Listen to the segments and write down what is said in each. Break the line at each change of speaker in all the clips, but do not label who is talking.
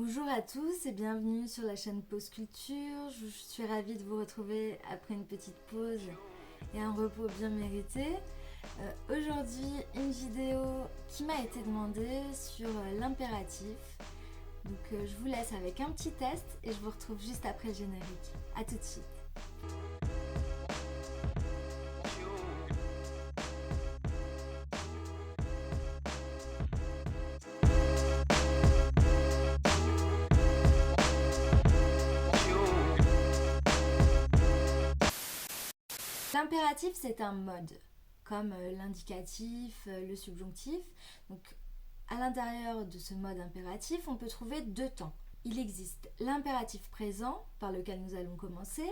Bonjour à tous et bienvenue sur la chaîne Pause Culture. Je suis ravie de vous retrouver après une petite pause et un repos bien mérité. Aujourd'hui, une vidéo qui m'a été demandée sur l'impératif. Donc je vous laisse avec un petit test et je vous retrouve juste après le générique. A tout de suite. L'impératif, c'est un mode, comme l'indicatif, le subjonctif. Donc, à l'intérieur de ce mode impératif, on peut trouver deux temps. Il existe l'impératif présent, par lequel nous allons commencer,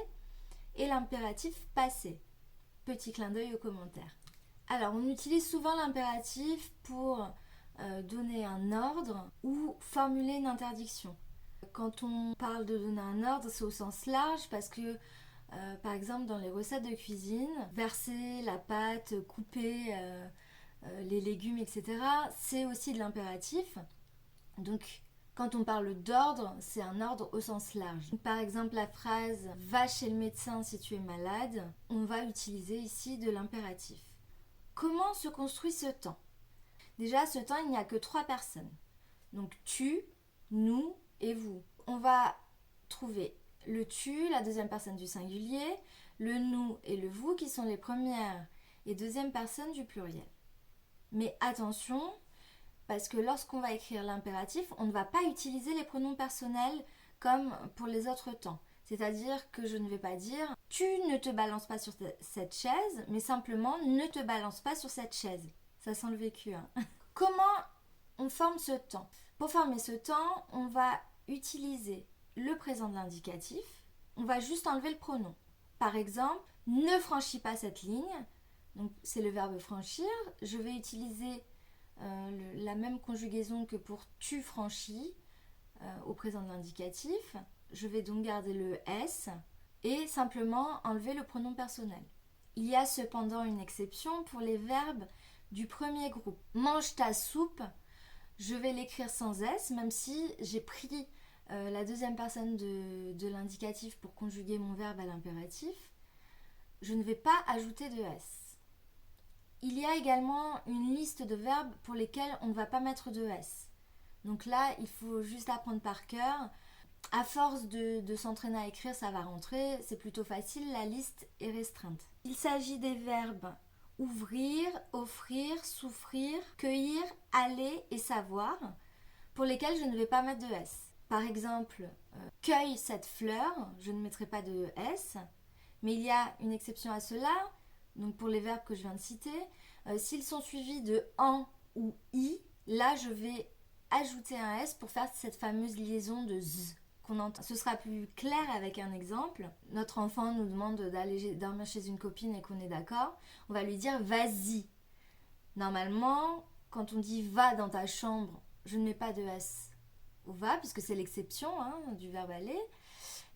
et l'impératif passé. Petit clin d'œil aux commentaires. Alors, on utilise souvent l'impératif pour donner un ordre ou formuler une interdiction. Quand on parle de donner un ordre, c'est au sens large parce que par exemple, dans les recettes de cuisine, verser la pâte, couper les légumes, etc., c'est aussi de l'impératif. Donc, quand on parle d'ordre, c'est un ordre au sens large. Par exemple, la phrase « va chez le médecin si tu es malade », on va utiliser ici de l'impératif. Comment se construit ce temps? Déjà, ce temps, il n'y a que 3 personnes. Donc, tu, nous et vous. On va trouver le tu, la deuxième personne du singulier, le nous et le vous qui sont les premières et deuxième personnes du pluriel. Mais attention, parce que lorsqu'on va écrire l'impératif, on ne va pas utiliser les pronoms personnels comme pour les autres temps. C'est-à-dire que je ne vais pas dire tu ne te balances pas sur cette chaise, mais simplement ne te balance pas sur cette chaise. Ça sent le vécu. Hein. Comment on forme ce temps? Pour former ce temps, on va utiliser le présent de l'indicatif, on va juste enlever le pronom. Par exemple, ne franchis pas cette ligne, donc c'est le verbe franchir. Je vais utiliser la même conjugaison que pour tu franchis au présent de l'indicatif. Je vais donc garder le S et simplement enlever le pronom personnel. Il y a cependant une exception pour les verbes du premier groupe. Mange ta soupe, je vais l'écrire sans S, même si j'ai pris la deuxième personne de l'indicatif pour conjuguer mon verbe à l'impératif. Je ne vais pas ajouter de S. Il y a également une liste de verbes pour lesquels on ne va pas mettre de S. Donc là, il faut juste apprendre par cœur. À force de s'entraîner à écrire, ça va rentrer. C'est plutôt facile, la liste est restreinte. Il s'agit des verbes ouvrir, offrir, souffrir, cueillir, aller et savoir, pour lesquels je ne vais pas mettre de S. Par exemple, cueille cette fleur, je ne mettrai pas de S, mais il y a une exception à cela, donc pour les verbes que je viens de citer, s'ils sont suivis de en ou i, là je vais ajouter un S pour faire cette fameuse liaison de z qu'on entend. Ce sera plus clair avec un exemple. Notre enfant nous demande d'aller dormir chez une copine et qu'on est d'accord. On va lui dire vas-y. Normalement, quand on dit va dans ta chambre, je ne mets pas de S au va, puisque c'est l'exception du verbe aller.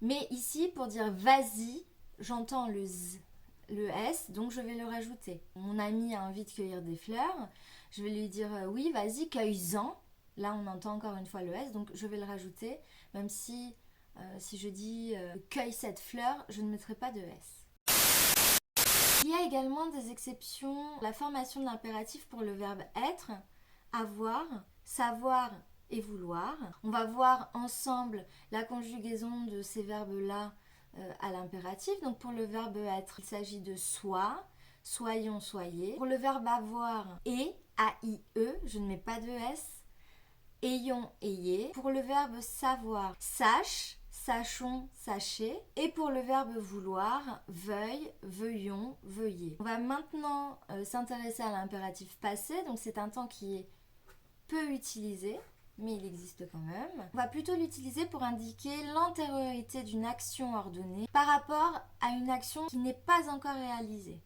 Mais ici, pour dire vas-y, j'entends le z, le S, donc je vais le rajouter. Mon ami a envie de cueillir des fleurs, je vais lui dire oui, vas-y, cueille-en. Là, on entend encore une fois le S, donc je vais le rajouter, même si je dis cueille cette fleur, je ne mettrai pas de S. Il y a également des exceptions, la formation de l'impératif pour le verbe être, avoir, savoir et vouloir. On va voir ensemble la conjugaison de ces verbes-là à l'impératif. Donc pour le verbe être, il s'agit de soit, soyons, soyez. Pour le verbe avoir, et, A-I-E, je ne mets pas de S, ayons, ayez. Pour le verbe savoir, sache, sachons, sachez. Et pour le verbe vouloir, veuille, veuillons, veuillez. On va maintenant s'intéresser à l'impératif passé. Donc c'est un temps qui est peu utilisé, mais il existe quand même. On va plutôt l'utiliser pour indiquer l'antériorité d'une action ordonnée par rapport à une action qui n'est pas encore réalisée.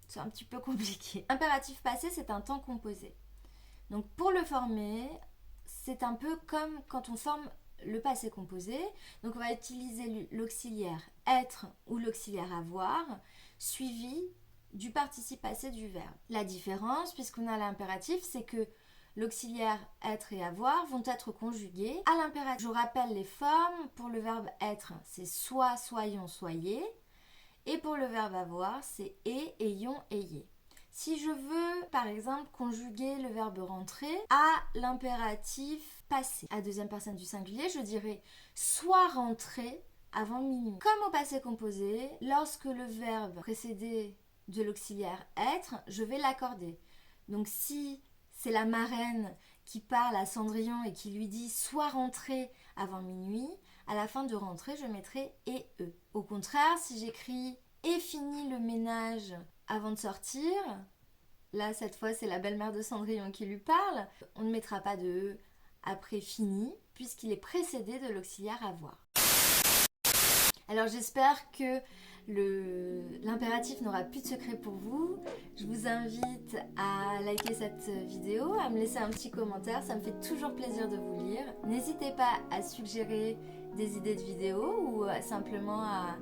C'est un petit peu compliqué. Impératif passé, c'est un temps composé. Donc pour le former, c'est un peu comme quand on forme le passé composé. Donc on va utiliser l'auxiliaire être ou l'auxiliaire avoir, suivi du participe passé du verbe. La différence, puisqu'on a l'impératif, c'est que l'auxiliaire être et avoir vont être conjugués à l'impératif. Je rappelle les formes. Pour le verbe être, c'est soit, soyons, soyez. Et pour le verbe avoir, c'est et, ayons, ayez. Si je veux, par exemple, conjuguer le verbe rentrer à l'impératif passé, à deuxième personne du singulier, je dirais soit rentré avant minuit. Comme au passé composé, lorsque le verbe précédé de l'auxiliaire être, je vais l'accorder. Donc si c'est la marraine qui parle à Cendrillon et qui lui dit soit rentré avant minuit, à la fin de rentrer, je mettrai et e. Au contraire, si j'écris et fini le ménage avant de sortir, là cette fois c'est la belle-mère de Cendrillon qui lui parle, on ne mettra pas de e après fini puisqu'il est précédé de l'auxiliaire avoir. Alors j'espère que l'impératif n'aura plus de secret pour vous. Je vous invite à liker cette vidéo, à me laisser un petit commentaire, ça me fait toujours plaisir de vous lire. N'hésitez pas à suggérer des idées de vidéos ou simplement à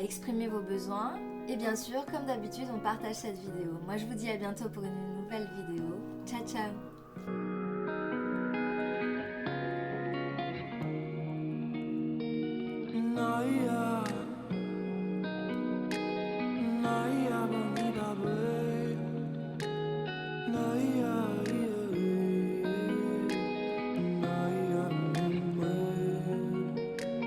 exprimer vos besoins. Et bien sûr, comme d'habitude, on partage cette vidéo. Moi je vous dis à bientôt pour une nouvelle vidéo. Ciao ciao!
No,